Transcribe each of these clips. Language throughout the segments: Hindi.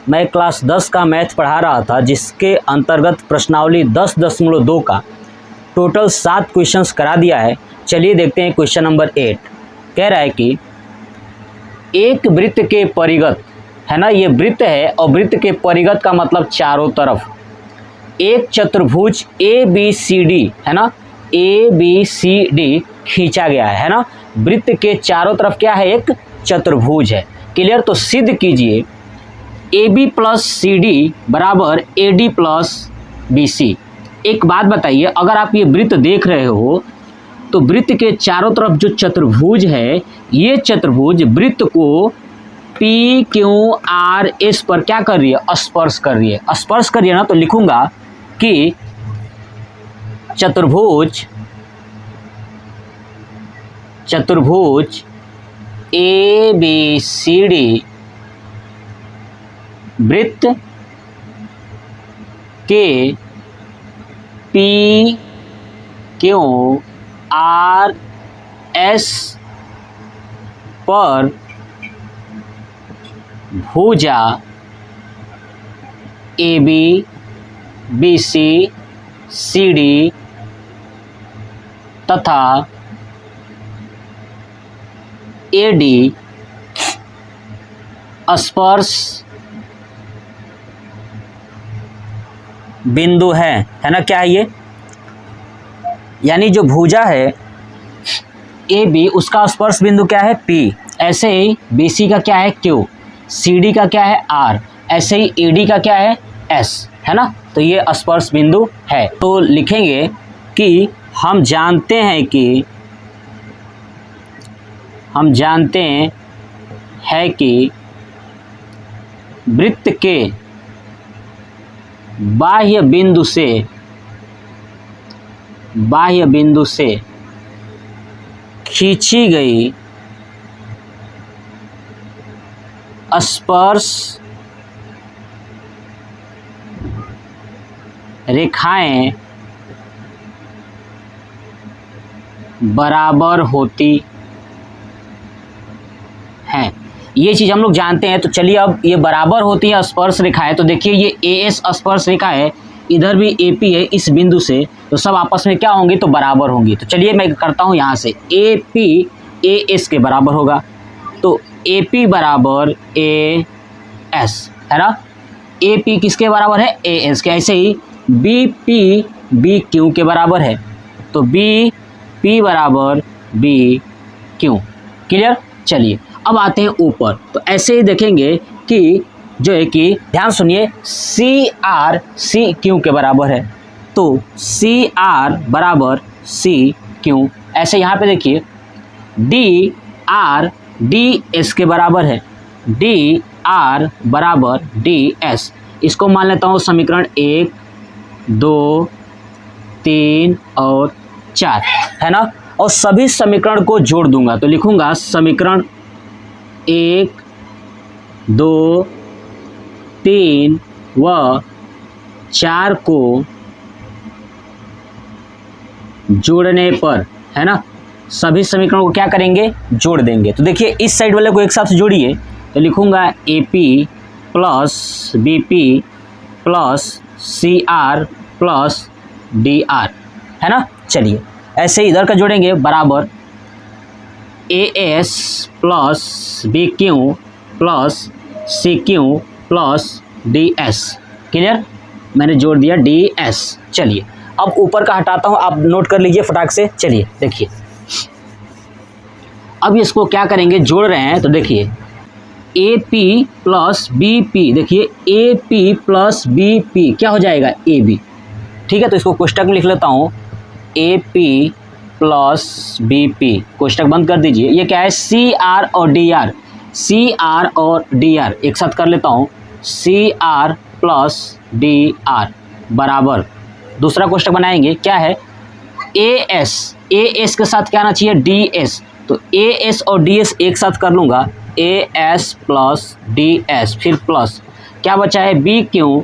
मैं क्लास 10 का मैथ पढ़ा रहा था, जिसके अंतर्गत प्रश्नावली 10.2 का टोटल 7 क्वेश्चंस करा दिया है। चलिए देखते हैं क्वेश्चन नंबर 8। कह रहा है कि एक वृत्त के परिगत, है ना, ये वृत्त है और वृत्त के परिगत का मतलब चारों तरफ एक चतुर्भुज ABCD, है ना, ABCD खींचा गया है ना। वृत्त के चारों तरफ क्या है, एक चतुर्भुज है। क्लियर। तो सिद्ध कीजिए AB प्लस CD बराबर AD प्लस BC। एक बात बताइए, अगर आप ये वृत्त देख रहे हो तो वृत्त के चारों तरफ जो चतुर्भुज है, ये चतुर्भुज वृत्त को PQRS पर क्या कर रही है, स्पर्श कर रही है। स्पर्श कर रही है ना, तो लिखूंगा कि चतुर्भुज ABCD वृत्त के PQRS पर भुजा AB BC CD तथा AD स्पर्श बिंदु है ना। क्या है ये, यानी जो भुजा है AB, उसका स्पर्श बिंदु क्या है P, ऐसे ही BC का क्या है Q, CD का क्या है R, ऐसे ही AD का क्या है S, है ना। तो ये स्पर्श बिंदु है। तो लिखेंगे कि हम जानते हैं कि वृत्त के बाह्य बिंदु से खींची गई स्पर्श रेखाएं बराबर होती हैं। ये चीज़ हम लोग जानते हैं। तो चलिए, अब ये बराबर होती है स्पर्श रेखाएं। तो देखिए, ये AS स्पर्श रेखा है, इधर भी AP है इस बिंदु से, तो सब आपस में क्या होंगी, तो बराबर होंगी। तो चलिए मैं करता हूँ यहाँ से, AP AS के बराबर होगा, तो AP बराबर AS, है ना। AP किसके बराबर है, AS के। ऐसे ही BP BQ के बराबर है, तो BP बराबर BQ। क्लियर। चलिए अब आते हैं ऊपर। तो ऐसे ही देखेंगे कि जो है कि ध्यान सुनिए, CR CQ के बराबर है, तो CR बराबर CQ। ऐसे यहाँ पे देखिए DR DS के बराबर है, DR बराबर DS। इसको मान लेता हूँ समीकरण 1 2 3 और 4, है ना। और सभी समीकरण को जोड़ दूंगा, तो लिखूंगा समीकरण 1 2 3 व 4 को जोड़ने पर, है ना, सभी समीकरणों को क्या करेंगे, जोड़ देंगे। तो देखिए, इस साइड वाले को एक साथ जोड़िए, तो लिखूंगा AP plus BP plus CR plus DR, है ना। चलिए ऐसे इधर का जोड़ेंगे, बराबर AS plus BQ plus CQ plus DS। Clear, मैंने जोड़ दिया DS। चलिए अब ऊपर का हटाता हूँ, आप नोट कर लीजिए फटाक से। चलिए देखिए, अब इसको क्या करेंगे, जोड़ रहे हैं। तो देखिए AP प्लस BP, देखिए AP प्लस BP क्या हो जाएगा, AB। ठीक है, तो इसको कोष्टक में लिख लेता हूँ, AP प्लस BP, कोष्टक बंद कर दीजिए। ये क्या है, CR और DR, CR और DR एक साथ कर लेता हूँ, CR प्लस DR बराबर, दूसरा कोष्टक बनाएंगे, क्या है, AS के साथ क्या आना चाहिए, DS। तो AS और DS एक साथ कर लूँगा, AS प्लस DS, फिर प्लस क्या बचा है, BQ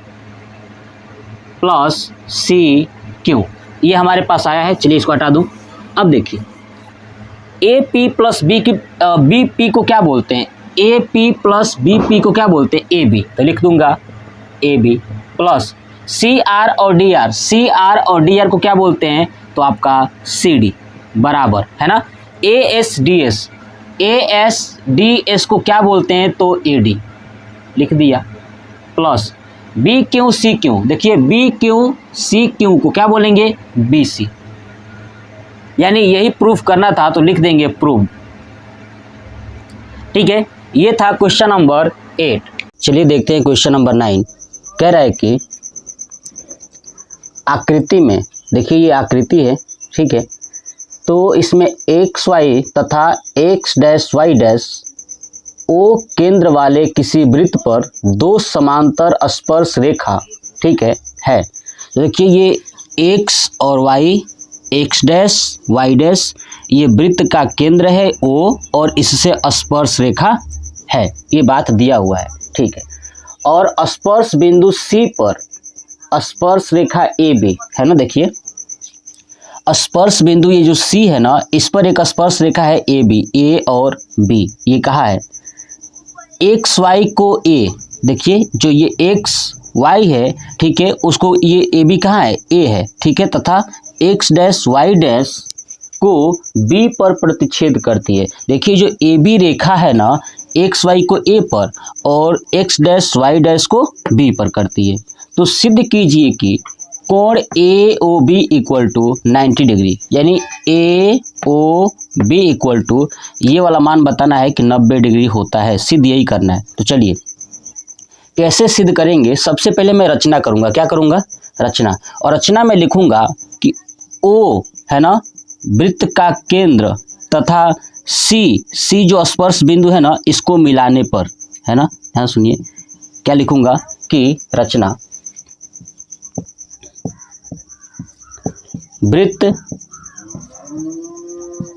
प्लस CQ। ये हमारे पास आया है। चलिए इसको हटा दूँ। अब देखिए AP प्लस BP को क्या बोलते हैं, A P plus B P को क्या बोलते हैं, ए बी, तो लिख दूंगा A B plus C R और डी आर, सी आर और डी आर को क्या बोलते हैं, तो आपका सी डी बराबर है ना A S D S, A S D S को क्या बोलते हैं, तो ए डी लिख दिया plus B Q C Q, देखिए बी क्यू सी क्यू को क्या बोलेंगे, बी सी, यानी यही प्रूफ करना था तो लिख देंगे प्रूव। ठीक है, ये था क्वेश्चन नंबर 8। चलिए देखते हैं क्वेश्चन नंबर 9। कह रहा है कि आकृति में, देखिए ये आकृति है, ठीक है, तो इसमें एक्स वाई तथा X dash Y dash O केंद्र वाले किसी वृत्त पर दो समांतर स्पर्श रेखा, ठीक है, देखिए ये एक्स और Y, X dash Y dash, ये वृत्त का केंद्र है ओ और इससे स्पर्श रेखा है, ये बात दिया हुआ है, ठीक है। और स्पर्श बिंदु सी पर स्पर्श रेखा ए बी है ना, देखिए स्पर्श बिंदु ये जो सी है ना, इस पर एक स्पर्श रेखा है ए बी, ए और बी, ये कहा है एक्स वाई को ए, देखिए जो ये एक्स वाई है, ठीक है, उसको ये ए बी कहाँ है, ए है, ठीक है, तथा एक्स डैश वाई डैश को बी पर प्रतिच्छेद करती है। देखिए जो ए बी रेखा है ना, एक्स वाई को ए पर और एक्स डैश वाई डैश को बी पर करती है, तो सिद्ध कीजिए कि कोण A O B equal to 90 डिग्री, यानी A O B equal to ये वाला मान बताना है कि 90 डिग्री होता है, सिद्ध यही करना है। तो चलिए कैसे सिद्ध करेंगे, सबसे पहले मैं रचना करूँगा, क्या करूँगा, रचना, और रचना में लिखूँगा कि ओ है ना वृत्त का केंद्र तथा सी जो स्पर्श बिंदु है ना, इसको मिलाने पर, है ना, ध्यान सुनिए क्या लिखूँगा कि रचना वृत्त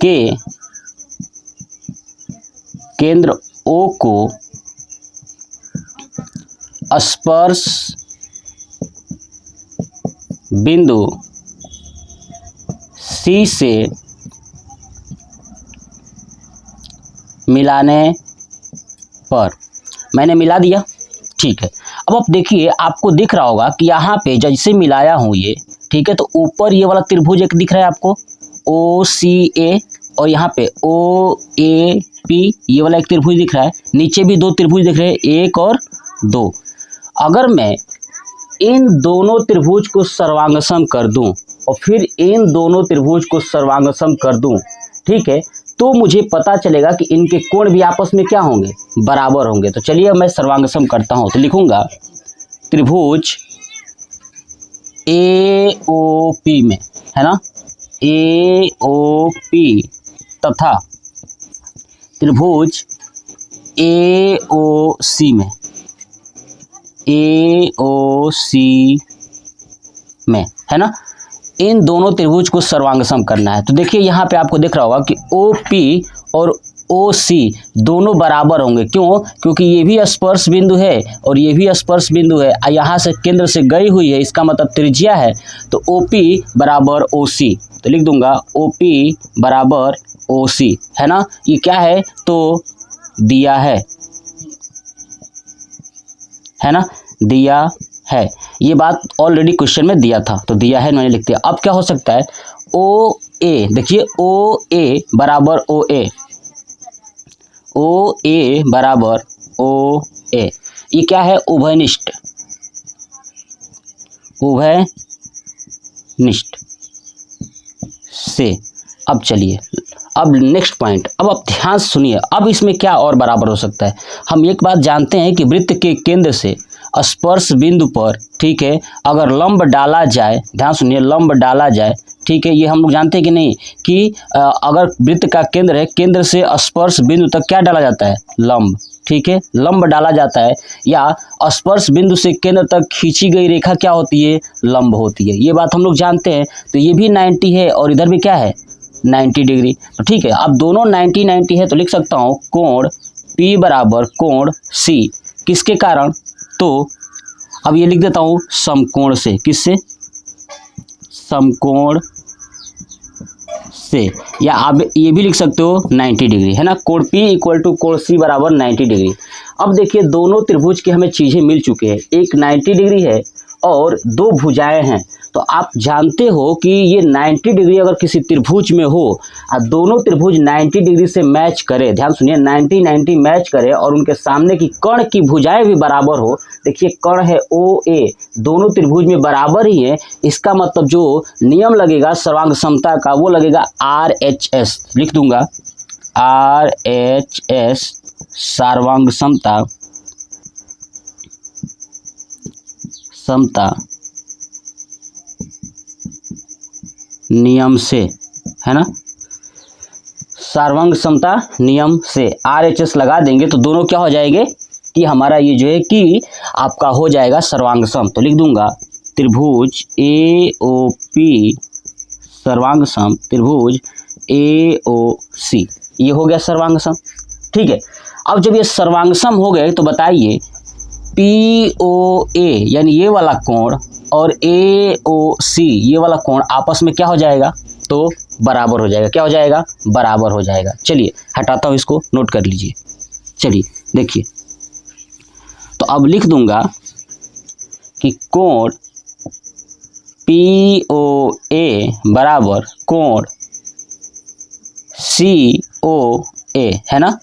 के केंद्र ओ को स्पर्श बिंदु सी से मिलाने पर, मैंने मिला दिया, ठीक है। अब आप देखिए आपको दिख रहा होगा कि यहाँ पे जैसे मिलाया हूँ ये, ठीक है, तो ऊपर ये वाला त्रिभुज एक दिख रहा है आपको ओ सी ए, और यहाँ पे ओ ए पी ये वाला एक त्रिभुज दिख रहा है, नीचे भी दो त्रिभुज दिख रहे हैं, एक और दो। अगर मैं इन दोनों त्रिभुज को सर्वांगसम कर दूं और फिर इन दोनों त्रिभुज को सर्वांगसम कर दूं, ठीक है, तो मुझे पता चलेगा कि इनके कोण भी आपस में क्या होंगे, बराबर होंगे। तो चलिए मैं सर्वांगसम करता हूं, तो लिखूंगा त्रिभुज ए ओ पी में, है ना, ए ओ पी तथा त्रिभुज ए ओ सी में, ए ओ सी में, है ना, इन दोनों त्रिभुज को सर्वांगसम करना है। तो देखिए यहाँ पे आपको दिख रहा होगा कि ओ पी और ओ सी दोनों बराबर होंगे, क्यों, क्योंकि ये भी स्पर्श बिंदु है और ये भी स्पर्श बिंदु है, यहाँ से केंद्र से गई हुई है, इसका मतलब त्रिज्या है, तो ओ पी बराबर ओ सी, तो लिख दूंगा ओ पी बराबर ओ सी, है ना, ये क्या है, तो दिया है ना, दिया है, ये बात ऑलरेडी क्वेश्चन में दिया था, तो दिया है मैंने लिख दिया। अब क्या हो सकता है, ओ ए, देखिए ओ ए बराबर ओ ए, ओ ए बराबर ओ ए, ये क्या है, उभयनिष्ठ, उभयनिष्ठ से। अब चलिए अब नेक्स्ट पॉइंट, अब आप ध्यान से सुनिए, अब इसमें क्या और बराबर हो सकता है। हम एक बात जानते हैं कि वृत्त के केंद्र से स्पर्श बिंदु पर, ठीक है, अगर लंब डाला जाए, ध्यान सुनिए, लंब डाला जाए, ठीक है, ये हम लोग जानते हैं कि नहीं कि अगर वृत्त का केंद्र है, केंद्र से स्पर्श बिंदु तक क्या डाला जाता है, लंब, ठीक है, लंब डाला जाता है, या स्पर्श बिंदु से केंद्र तक खींची गई रेखा क्या होती है, लंब होती है, ये बात हम लोग जानते हैं। तो ये भी 90 है और इधर भी क्या है, 90 डिग्री, तो ठीक है, अब दोनों 90 है, तो लिख सकता हूँ कोण P बराबर कोण C, किसके कारण, तो अब ये लिख देता हूँ समकोण से, किससे, समकोण से, या आप ये भी लिख सकते हो 90 डिग्री, है ना। कोण P इक्वल टू कोण C बराबर 90 डिग्री। अब देखिए दोनों त्रिभुज के हमें चीज़ें मिल चुके हैं, एक 90 डिग्री है और दो भुजाएं हैं। तो आप जानते हो कि ये 90 डिग्री अगर किसी त्रिभुज में हो और दोनों त्रिभुज 90 डिग्री से मैच करे, ध्यान सुनिए 90-90 मैच करे और उनके सामने की कर्ण की भुजाएं भी बराबर हो, देखिए कर्ण है OA, दोनों त्रिभुज में बराबर ही है, इसका मतलब जो नियम लगेगा सर्वांग समता का वो लगेगा RHS, लिख दूंगा RHS सर्वांग समता नियम से, है ना, सर्वांग समता नियम से RHS लगा देंगे तो दोनों क्या हो जाएंगे कि हमारा ये जो है कि आपका हो जाएगा सर्वांग सम। तो लिख दूंगा त्रिभुज AOP सर्वांग सम त्रिभुज AOC, ये हो गया सर्वांग सम। ठीक है, अब जब ये सर्वांग सम हो गए तो बताइए POA यानी ये वाला कोण और AOC ये वाला कोण आपस में क्या हो जाएगा, तो बराबर हो जाएगा। क्या हो जाएगा, बराबर हो जाएगा। चलिए हटाता हूँ इसको, नोट कर लीजिए। चलिए देखिए, तो अब लिख दूंगा कि कोण POA बराबर कोण COA, है ना।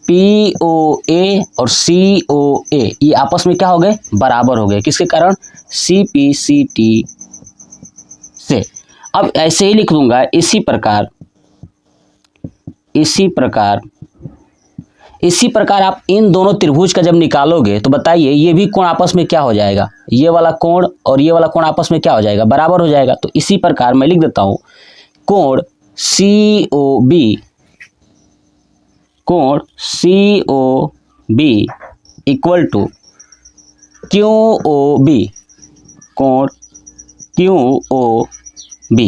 POA और COA ये आपस में क्या हो गए, बराबर हो गए, किसके कारण, CPCT से। अब ऐसे ही लिख दूंगा, इसी प्रकार आप इन दोनों त्रिभुज का जब निकालोगे तो बताइए ये भी कोण आपस में क्या हो जाएगा, ये वाला कोण और ये वाला कोण आपस में क्या हो जाएगा, बराबर हो जाएगा। तो इसी प्रकार मैं लिख देता हूं कोण COB इक्वल टू QOB, कोण QOB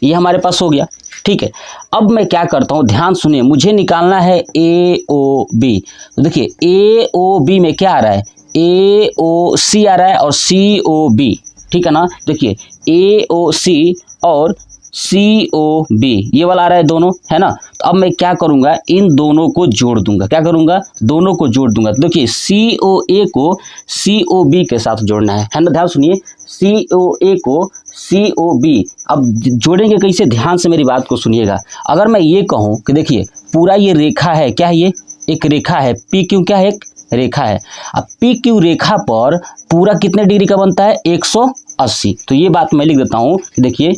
ये हमारे पास हो गया। ठीक है, अब मैं क्या करता हूँ, ध्यान सुनिए, मुझे निकालना है AOB। तो देखिए AOB में क्या आ रहा है, AOC आ रहा है और COB, ठीक है ना। देखिए AOC और COB ये वाला आ रहा है दोनों, है ना। तो अब मैं क्या करूंगा, इन दोनों को जोड़ दूंगा। क्या करूंगा, दोनों को जोड़ दूंगा। तो देखिए COA को COB के साथ जोड़ना है ना। ध्यान सुनिए, COA को COB, अब जोड़ेंगे कैसे, ध्यान से मेरी बात को सुनिएगा। अगर मैं ये कहूँ कि देखिए पूरा ये रेखा है, क्या है, ये एक रेखा है, PQ क्या है, एक रेखा है। अब PQ रेखा पर पूरा कितने डिग्री का बनता है, 180। तो ये बात मैं लिख देता हूँ कि देखिए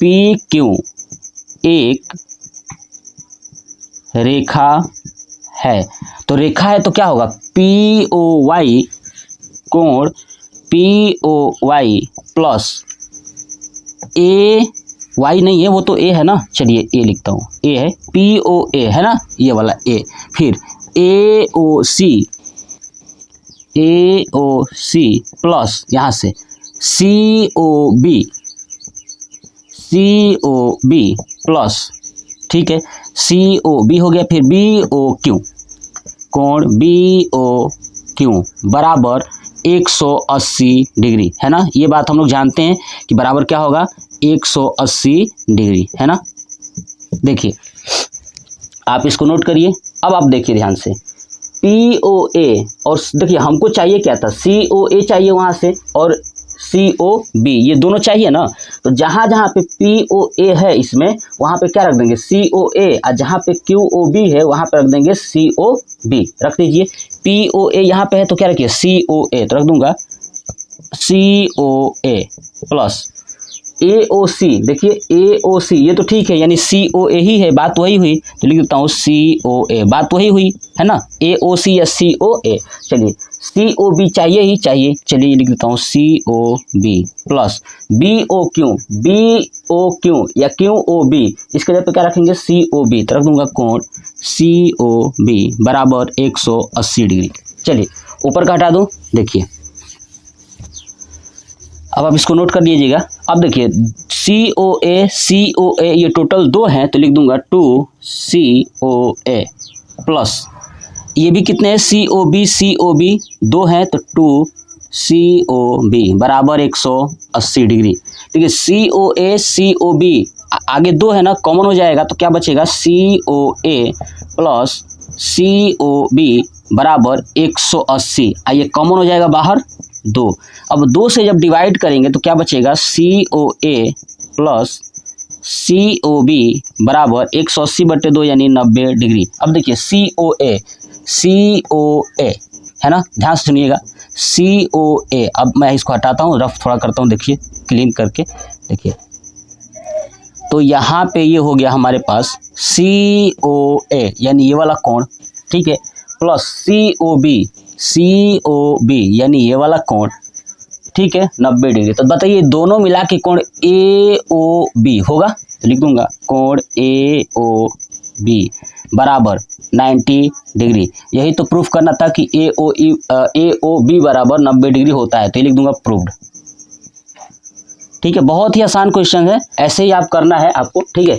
PQ एक रेखा है, तो रेखा है तो क्या होगा, POY कोण POY प्लस AY नहीं है, वो तो A है ना, चलिए A लिखता हूँ, A है, POA है ना, ये वाला A, फिर AOC प्लस यहाँ से COB प्लस, ठीक है, COB हो गया, फिर BOQ कोण BOQ बराबर 180 डिग्री, है ना। ये बात हम लोग जानते हैं कि बराबर क्या होगा, 180 डिग्री, है ना। देखिए आप इसको नोट करिए। अब आप देखिए ध्यान से, POA और देखिए हमको चाहिए क्या था, COA चाहिए वहाँ से और COB ये दोनों चाहिए ना। तो जहाँ जहाँ पे POA है इसमें वहाँ पे क्या रख देंगे, COA, और जहाँ पे QOB है वहाँ पे रख देंगे COB, रख दीजिए। POA यहाँ पे है तो क्या रखिए, COA, तो रख दूंगा COA प्लस AOC, देखिए AOC ये तो ठीक है, यानी COA ही है, बात वही हुई, तो लिख देता हूँ COA, बात वही हुई, है ना, AOC या COA। चलिए COB चाहिए ही चाहिए, चलिए लिख देता हूँ COB प्लस BOQ या QOB, इसके जगह पे क्या रखेंगे, COB, तो रख दूंगा कोण COB बराबर 180 डिग्री। चलिए ऊपर का हटा दूँ, देखिए अब आप इसको नोट कर लीजिएगा। अब देखिए COA ये टोटल 2 हैं, तो लिख दूंगा 2COA प्लस ये भी कितने हैं, COB 2 हैं तो 2COB बराबर 180 डिग्री। देखिए COA COB आगे 2 है ना, कॉमन हो जाएगा तो क्या बचेगा, COA प्लस COB बराबर 180। आइए कॉमन हो जाएगा बाहर 2। अब 2 से जब डिवाइड करेंगे तो क्या बचेगा, COA प्लस COB बराबर 180/2 यानी 90 डिग्री। अब देखिए COA है ना, ध्यान से सुनिएगा, COA। अब मैं इसको हटाता हूँ, रफ थोड़ा करता हूँ, देखिए क्लीन करके देखिए। तो यहाँ पे ये हो गया हमारे पास COA यानी ये वाला कोण, ठीक है, प्लस COB यानी ये वाला कोण, ठीक है, 90 डिग्री। तो बताइए दोनों मिला के कोण AOB होगा, तो लिख दूंगा कोण AOB बराबर 90 डिग्री। यही तो प्रूफ करना था कि AOB बराबर 90 डिग्री होता है, तो ये लिख दूंगा प्रूव्ड। ठीक है, बहुत ही आसान क्वेश्चन है, ऐसे ही आप करना है आपको, ठीक है।